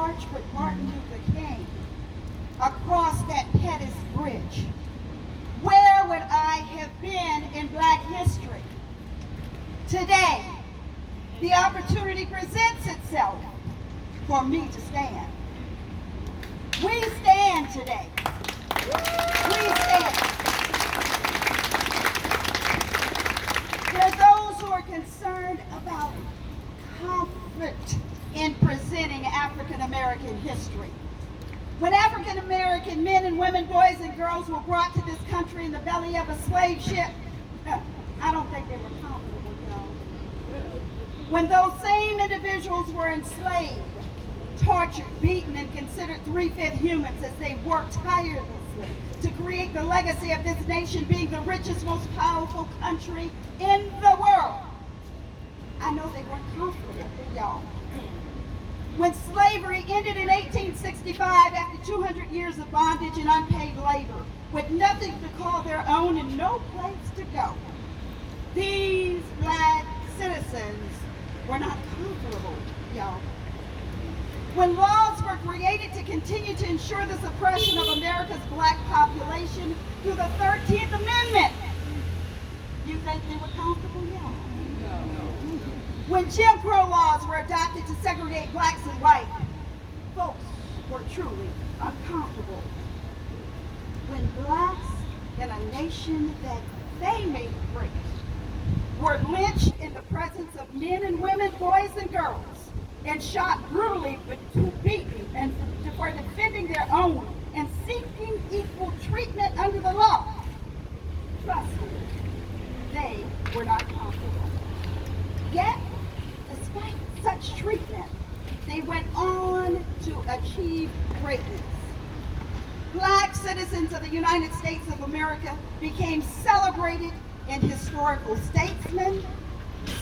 march with Martin Luther King across that Pettus Bridge? Where would I have been in Black history? Today, the opportunity presents itself for me to stand. We stand today. We stand. There are those who are concerned about conflict in presenting African American history. When African American men and women, boys and girls were brought to this country in the belly of a slave ship, I don't think they were comfortable, y'all. When those same individuals were enslaved, tortured, beaten, and considered three-fifth humans as they worked tirelessly to create the legacy of this nation being the richest, most powerful country in the world, I know they weren't comfortable, y'all. When slavery ended in 1865 after 200 years of bondage and unpaid labor, with nothing to call their own and no place to go, these Black citizens were not comfortable, y'all. When laws were created to continue to ensure the suppression of America's Black population through the 13th Amendment, you think they were comfortable, y'all? When Jim Crow laws were adopted to segregate Blacks and whites, folks were truly uncomfortable. When Blacks in a nation that they made great were lynched in the presence of men and women, boys and girls, and shot brutally but beaten and for defending their own and seeking equal treatment under the law, trust me, they were not comfortable. Yet, despite such treatment, they went on to achieve greatness. Black citizens of the United States of America became celebrated and historical statesmen,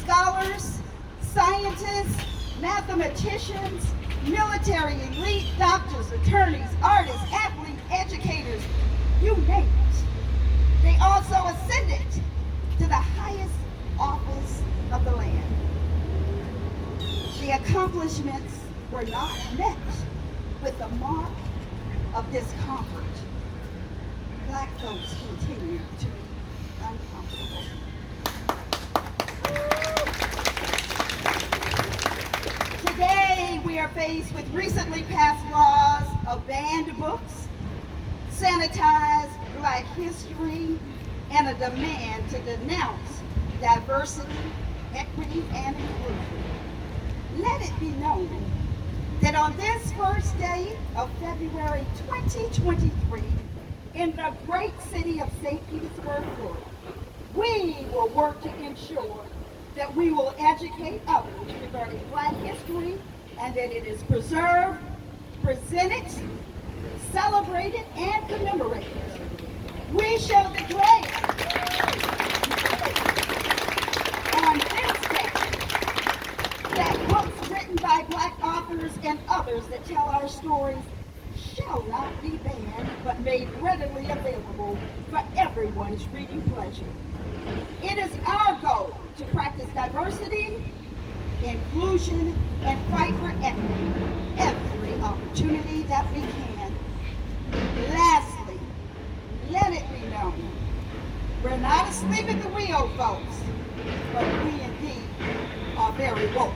scholars, scientists, mathematicians, military elite, doctors, attorneys, artists, athletes, educators, you name it. They also ascended to the highest office of the land. The accomplishments were not met with the mark of discomfort. Black folks continue to be uncomfortable. Today, we are faced with recently passed laws of banned books, sanitized Black history, and a demand to denounce diversity, equity, and inclusion. Let it be known that on this first day of February 2023, in the great city of St. Petersburg, Florida, we will work to ensure that we will educate others regarding Black history and that it is preserved, presented, celebrated, and commemorated. We shall declare on this day that books written by Black authors and others that tell our stories shall not be banned, but made readily available for everyone's reading pleasure. It is our goal to practice diversity, inclusion, and fight for equity every opportunity that we can. Lastly, let it be known, we're not asleep at the wheel, folks, but we indeed are very woke.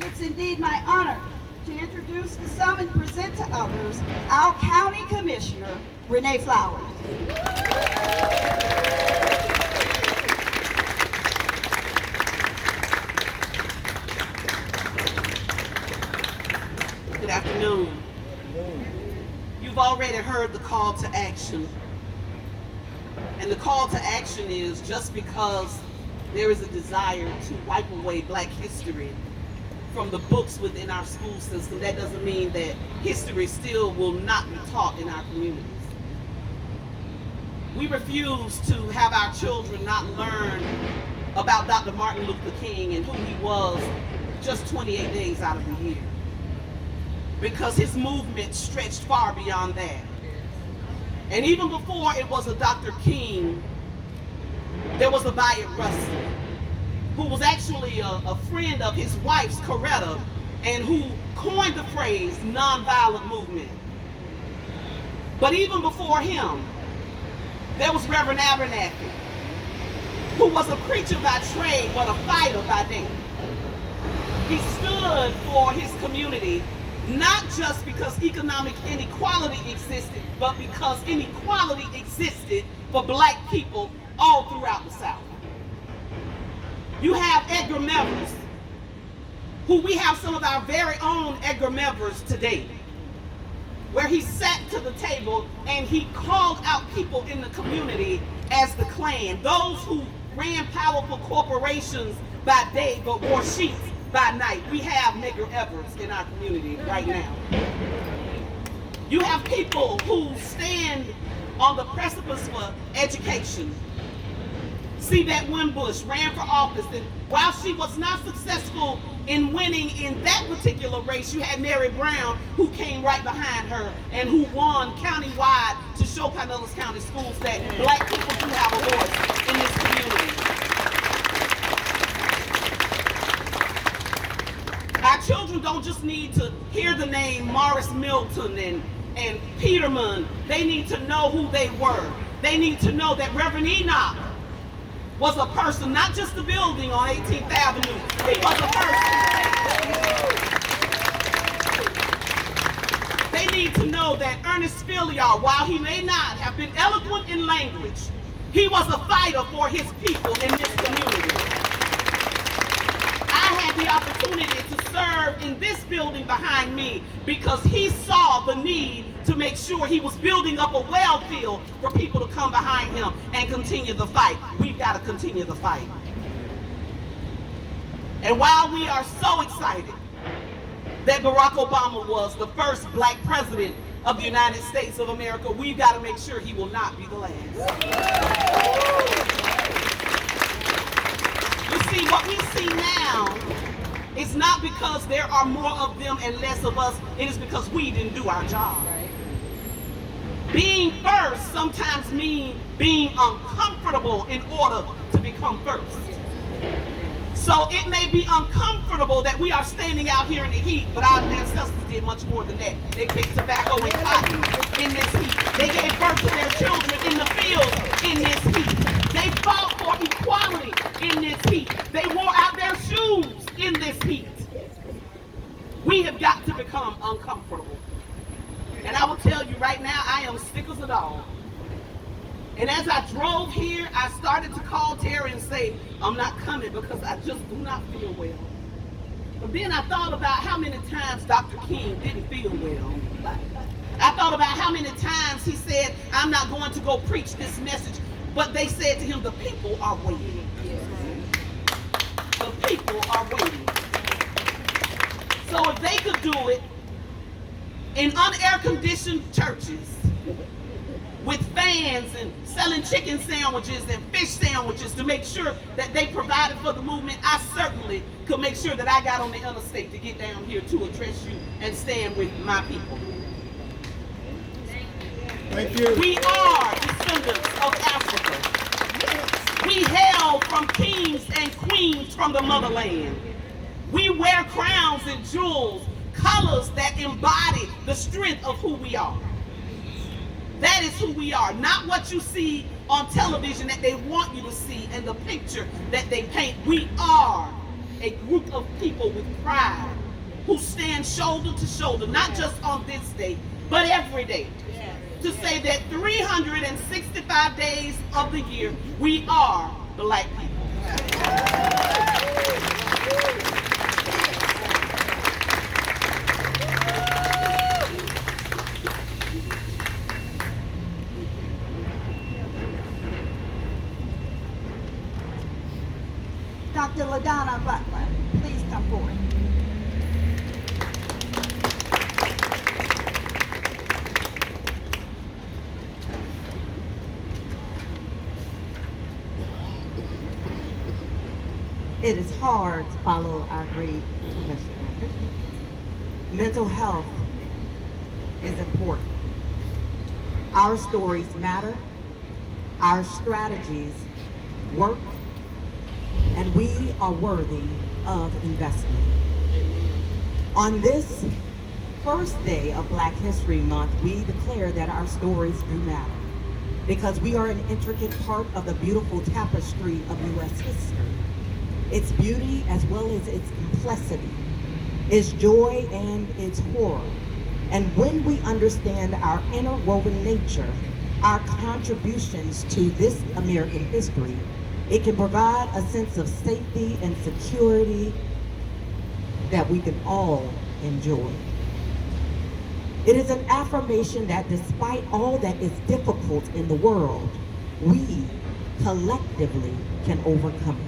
It's indeed my honor to introduce to some and present to others our County Commissioner, Renee Flowers. Good afternoon. You've already heard the call to action. And the call to action is just because there is a desire to wipe away Black history from the books within our school system, that doesn't mean that history still will not be taught in our communities. We refuse to have our children not learn about Dr. Martin Luther King and who he was just 28 days out of the year, because his movement stretched far beyond that. And even before it was a Dr. King, there was a Bayard Rustin, who was actually a friend of his wife's, Coretta, and who coined the phrase nonviolent movement. But even before him, there was Reverend Abernathy, who was a preacher by trade, but a fighter by day. He stood for his community, not just because economic inequality existed, but because inequality existed for black people all throughout the South. You have Edgar Mevers, who we have some of our very own Edgar Mevers today, where he sat to the table and he called out people in the community as the Klan, those who ran powerful corporations by day but wore sheets by night. We have Medgar Evers in our community right now. You have people who stand on the precipice for education. Yvette Winbush ran for office, and while she was not successful in winning in that particular race, you had Mary Brown, who came right behind her and who won countywide to show Pinellas County schools that black people do have a voice in this community. Our children don't just need to hear the name Morris Milton and Peterman. They need to know who they were. They need to know that Reverend Enoch was a person, not just a building on 18th Avenue. He was a person. They need to know that Ernest Filiard, while he may not have been eloquent in language, he was a fighter for his people in this community. I had the opportunity to serve in this building behind me because he saw the need to make sure he was building up a well field for people to come behind him and continue the fight. We've got to continue the fight. And while we are so excited that Barack Obama was the first black president of the United States of America, we've got to make sure he will not be the last. You see, what we see now is not because there are more of them and less of us. It is because we didn't do our job. Being first sometimes means being uncomfortable in order to become first. So it may be uncomfortable that we are standing out here in the heat, but our ancestors did much more than that. They picked tobacco and cotton in this heat. They gave birth to their children in the fields in this heat. They fought for equality in this heat. They wore out their shoes in this heat. We have got to become uncomfortable. And I will tell you right now, I am sick as a dog. And as I drove here, I started to call Terry and say, I'm not coming because I just do not feel well. But then I thought about how many times Dr. King didn't feel well. I thought about how many times he said, I'm not going to go preach this message. But they said to him, the people are waiting. The people are waiting. So if they could do it in unair-conditioned churches with fans and selling chicken sandwiches and fish sandwiches to make sure that they provided for the movement, I certainly could make sure that I got on the interstate to get down here to address you and stand with my people. Thank you. We are descendants of Africa. We hail from kings and queens from the motherland. We wear crowns and jewels, colors that embody the strength of who we are. That is who we are, not what you see on television that they want you to see and the picture that they paint. We are a group of people with pride who stand shoulder to shoulder, not just on this day, but every day. To say that 365 days of the year, we are black people. Dr. LaDonna Butler, please come forward. It is hard to follow our great commissioner. Mental health is important. Our stories matter. Our strategies work, and we are worthy of investment. On this first day of Black History Month, we declare that our stories do matter, because we are an intricate part of the beautiful tapestry of U.S. history. Its beauty as well as its complexity, its joy and its horror. And when we understand our interwoven nature, our contributions to this American history, it can provide a sense of safety and security that we can all enjoy. It is an affirmation that despite all that is difficult in the world, we collectively can overcome it.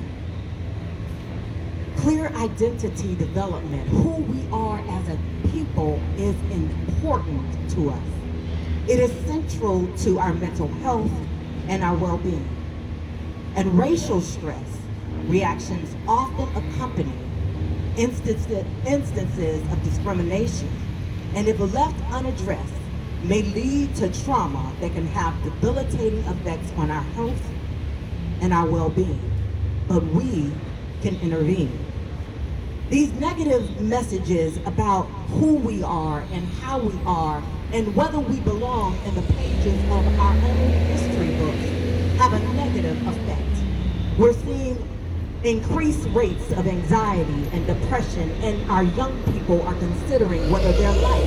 Clear identity development, who we are as a people, is important to us. It is central to our mental health and our well-being. And racial stress reactions often accompany instances of discrimination, and if left unaddressed, may lead to trauma that can have debilitating effects on our health and our well-being. But we can intervene. These negative messages about who we are and how we are and whether we belong in the pages of our own history books have a negative effect. We're seeing increased rates of anxiety and depression, and our young people are considering whether their life,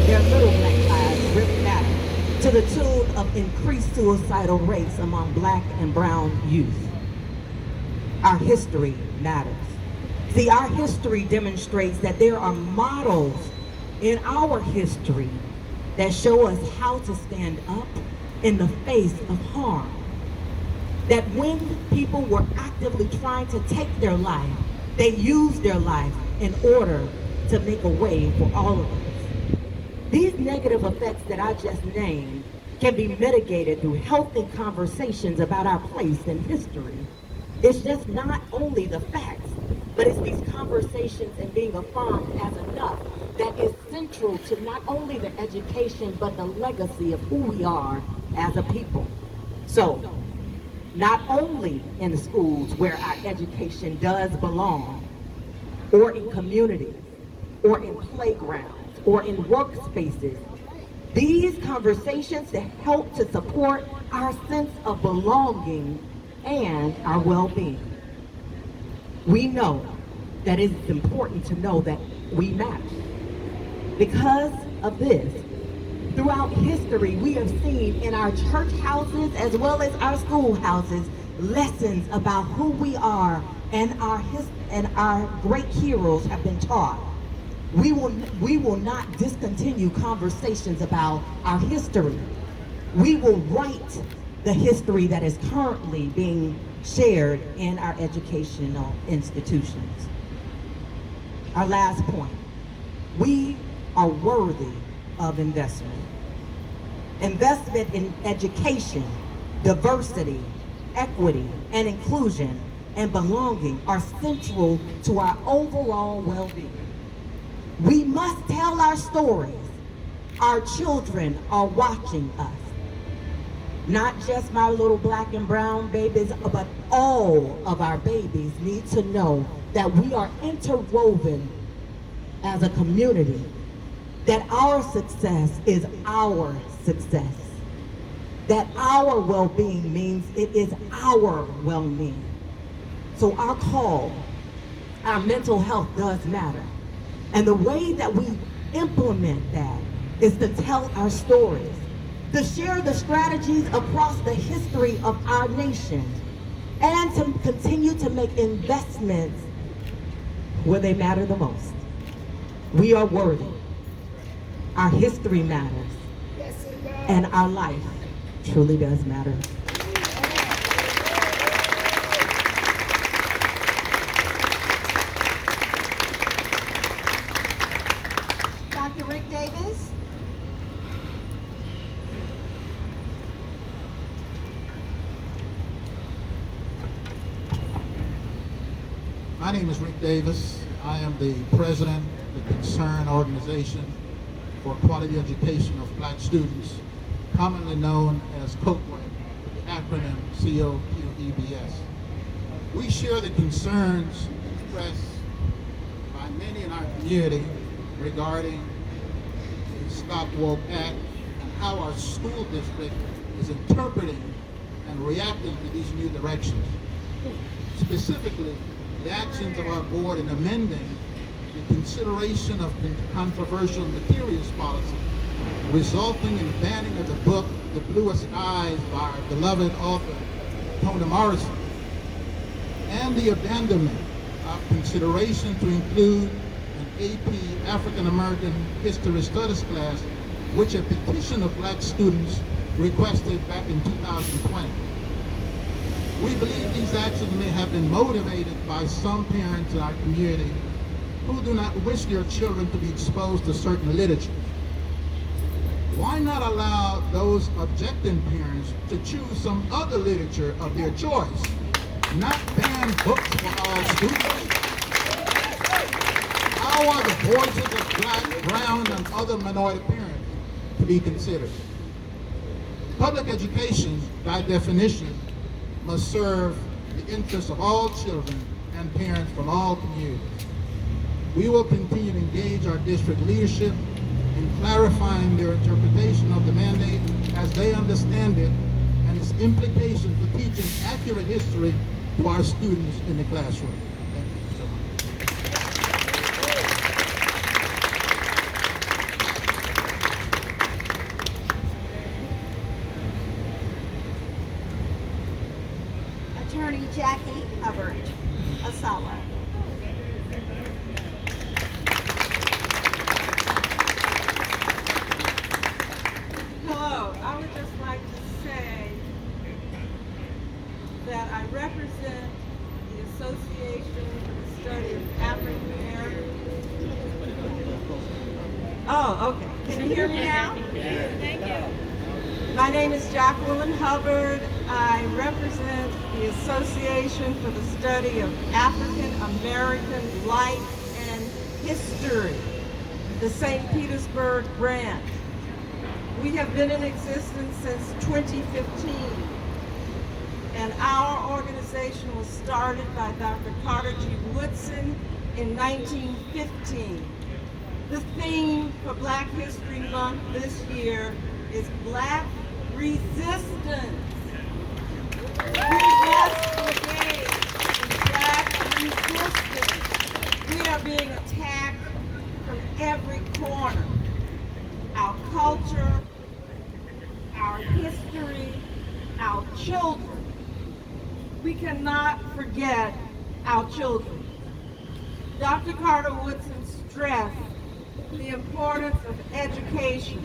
their middle class, really matter, to the tune of increased suicidal rates among Black and brown youth. Our history matters. See, our history demonstrates that there are models in our history that show us how to stand up in the face of harm. That when people were actively trying to take their life, they used their life in order to make a way for all of us. These negative effects that I just named can be mitigated through healthy conversations about our place in history. It's just not only the facts, but it's these conversations and being affirmed as enough that is central to not only the education, but the legacy of who we are as a people. So, not only in the schools where our education does belong, or in communities, or in playgrounds, or in workspaces, these conversations that help to support our sense of belonging and our well-being. We know that it is important to know that we matter. Because of this, throughout history, we have seen in our church houses as well as our schoolhouses lessons about who we are, and our great heroes have been taught. We will not discontinue conversations about our history. We will write the history that is currently being shared in our educational institutions. Our last point, we are worthy of investment. Investment in education, diversity, equity, and inclusion, and belonging are central to our overall well-being. We must tell our stories. Our children are watching us. Not just my little Black and brown babies, but all of our babies need to know that we are interwoven as a community, that our success is our success, that our well-being means it is our well-being. So our call, our mental health does matter. And the way that we implement that is to tell our stories, to share the strategies across the history of our nation, and to continue to make investments where they matter the most. We are worthy. Our history matters. And our life truly does matter. Dr. Rick Davis. My name is Rick Davis. I am the president of the Concern Organization for Quality Education of Black Students, commonly known as COQUA, the acronym COQA. EBS. We share the concerns expressed by many in our community regarding the Stop Woke Act and how our school district is interpreting and reacting to these new directions. Specifically, the actions of our board in amending the consideration of controversial materials policy, resulting in the banning of the book The Bluest Skies by our beloved author Toni Morrison, and the abandonment of consideration to include an AP African American History Studies class, which a petition of black students requested back in 2020. We believe these actions may have been motivated by some parents in our community who do not wish their children to be exposed to certain literature. Why not allow those objecting parents to choose some other literature of their choice, not ban books for all students? How are the voices of black, brown, and other minority parents to be considered? Public education, by definition, must serve the interests of all children and parents from all communities. We will continue to engage our district leadership in clarifying their interpretation of the mandate as they understand it and its implications for teaching accurate history to our students in the classroom. Thank you so much. Attorney Jackie Hubbard, Asala. Hello, I would just like to say that I represent the Association for the Study of African Americans. Oh, okay. Can you hear me now? Thank you. My name is Jacqueline Hubbard. I represent the Association for the Study of African American Life and History, the St. Petersburg branch. We have been in existence since 2015, and our organization was started by Dr. Carter G. Woodson in 1915. The theme for Black History Month this year is Black Resistance. We must engage in Black resistance. We are being attacked from every corner. Our culture, our history, our children. We cannot forget our children. Dr. Carter Woodson stressed the importance of education.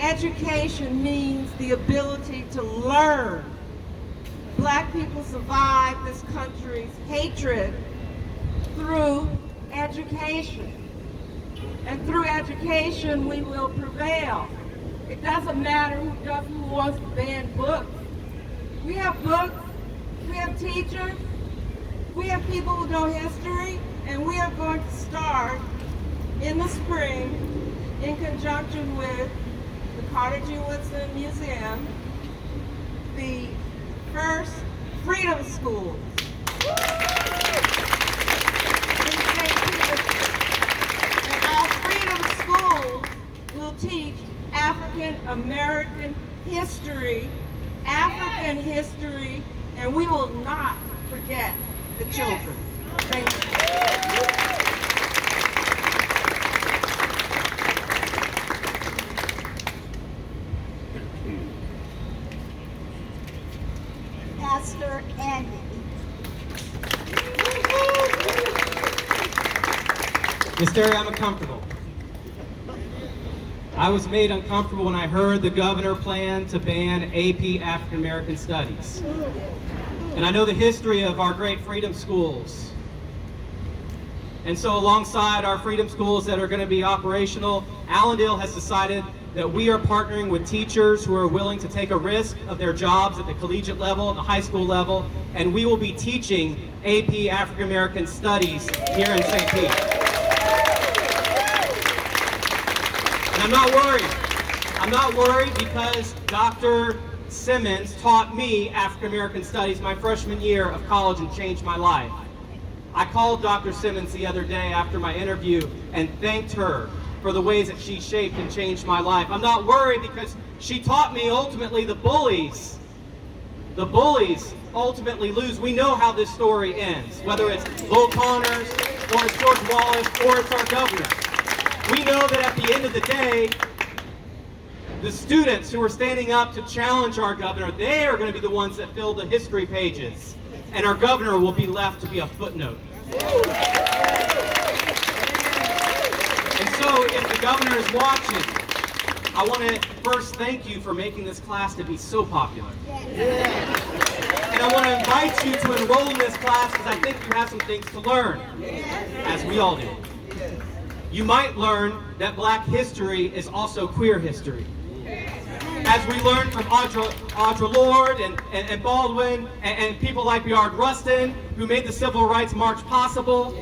Education means the ability to learn. Black people survive this country's hatred through education. And through education, we will prevail. It doesn't matter who wants to ban books. We have books, we have teachers, we have people who know history, and we are going to start in the spring in conjunction with the Carter G. Woodson Museum, the first Freedom Schools. Will teach African American history, African history, and we will not forget the children. Thank you. Pastor Andy. Miss Terry, I'm uncomfortable. I was made uncomfortable when I heard the governor plan to ban AP African American Studies. And I know the history of our great freedom schools. And so alongside our freedom schools that are going to be operational, Allendale has decided that we are partnering with teachers who are willing to take a risk of their jobs at the collegiate level, at the high school level, and we will be teaching AP African American Studies here in St. Pete. And I'm not worried. I'm not worried because Dr. Simmons taught me African American Studies my freshman year of college and changed my life. I called Dr. Simmons the other day after my interview and thanked her for the ways that she shaped and changed my life. I'm not worried because she taught me ultimately the bullies ultimately lose. We know how this story ends, whether it's Lowell Connors or it's George Wallace or it's our governor. We know that at the end of the day, the students who are standing up to challenge our governor, they are going to be the ones that fill the history pages, and our governor will be left to be a footnote. And so if the governor is watching, I want to first thank you for making this class to be so popular. And I want to invite you to enroll in this class because I think you have some things to learn, as we all do. You might learn that Black history is also queer history. As we learned from Audre Lorde and Baldwin and people like Bayard Rustin, who made the Civil Rights March possible.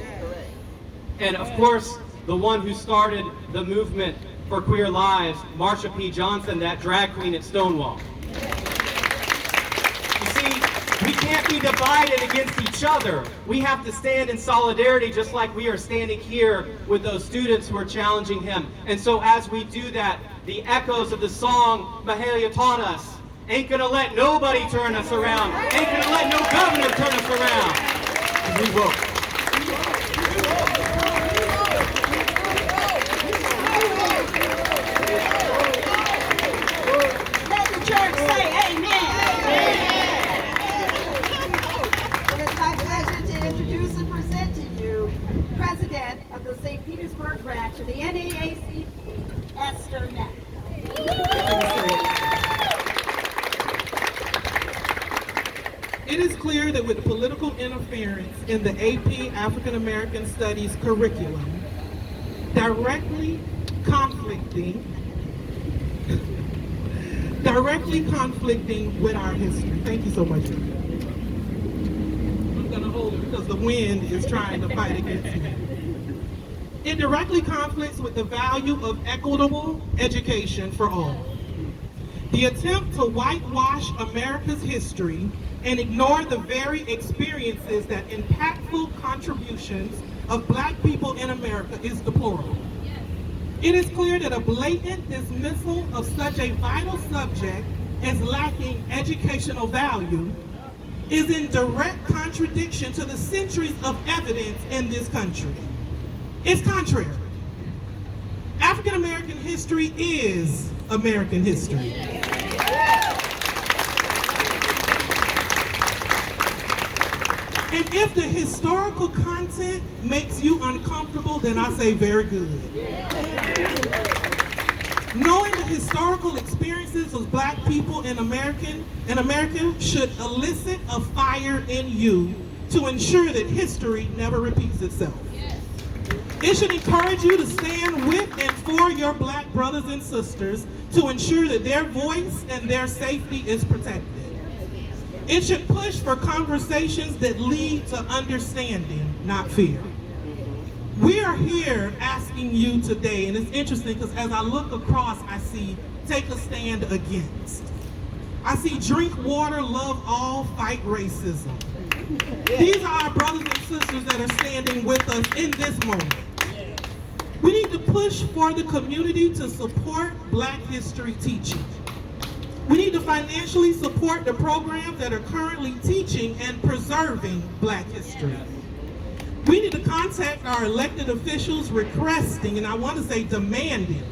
And of course, the one who started the movement for queer lives, Marsha P. Johnson, that drag queen at Stonewall. You see, we can't be divided against each other. We have to stand in solidarity just like we are standing here with those students who are challenging him. And so as we do that, the echoes of the song Mahalia taught us, ain't gonna let nobody turn us around, ain't gonna let no governor turn us around. And we will. Let the church say amen. It is my pleasure to introduce and present to you President of the St. Petersburg branch of the NAACP, Esther Neck. It is clear that with political interference in the AP African American Studies curriculum, directly conflicting with our history. Thank you so much. I'm going to hold it because the wind is trying to fight against me. It directly conflicts with the value of equitable education for all. The attempt to whitewash America's history and ignore the very experiences that impactful contributions of Black people in America is deplorable. It is clear that a blatant dismissal of such a vital subject as lacking educational value is in direct contradiction to the centuries of evidence in this country. It's contrary. African American history is American history. And if the historical content makes you uncomfortable, then I say very good. Knowing the historical experiences of Black people in America should elicit a fire in you to ensure that history never repeats itself. It should encourage you to stand with and for your Black brothers and sisters to ensure that their voice and their safety is protected. It should push for conversations that lead to understanding, not fear. We are here asking you today, and it's interesting because as I look across, I see take a stand against. I see drink water, love all, fight racism. These are our brothers and sisters that are standing with us in this moment. We need to push for the community to support Black history teaching. We need to financially support the programs that are currently teaching and preserving Black history. We need to contact our elected officials requesting, and I want to say demanding,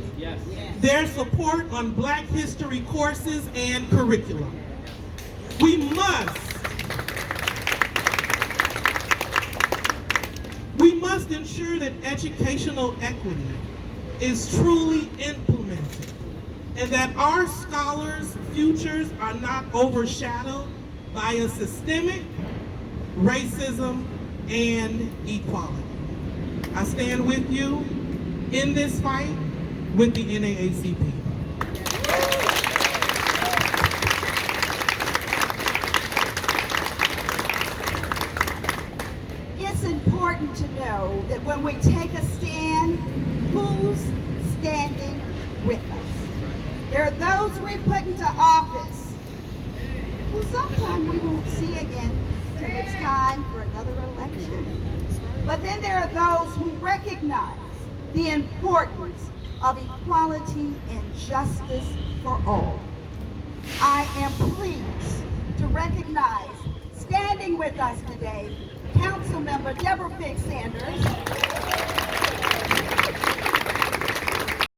their support on Black history courses and curriculum. We must ensure that educational equity is truly implemented and that our scholars' futures are not overshadowed by a systemic racism and equality. I stand with you in this fight with the NAACP. It's important to know that when we take a stand, who's standing with us? There are those we put into office sometime we won't see again till it's time for another election. But then there are those who recognize the importance of equality and justice for all. I am pleased to recognize, standing with us today, Councilmember Deborah Figg Sanders,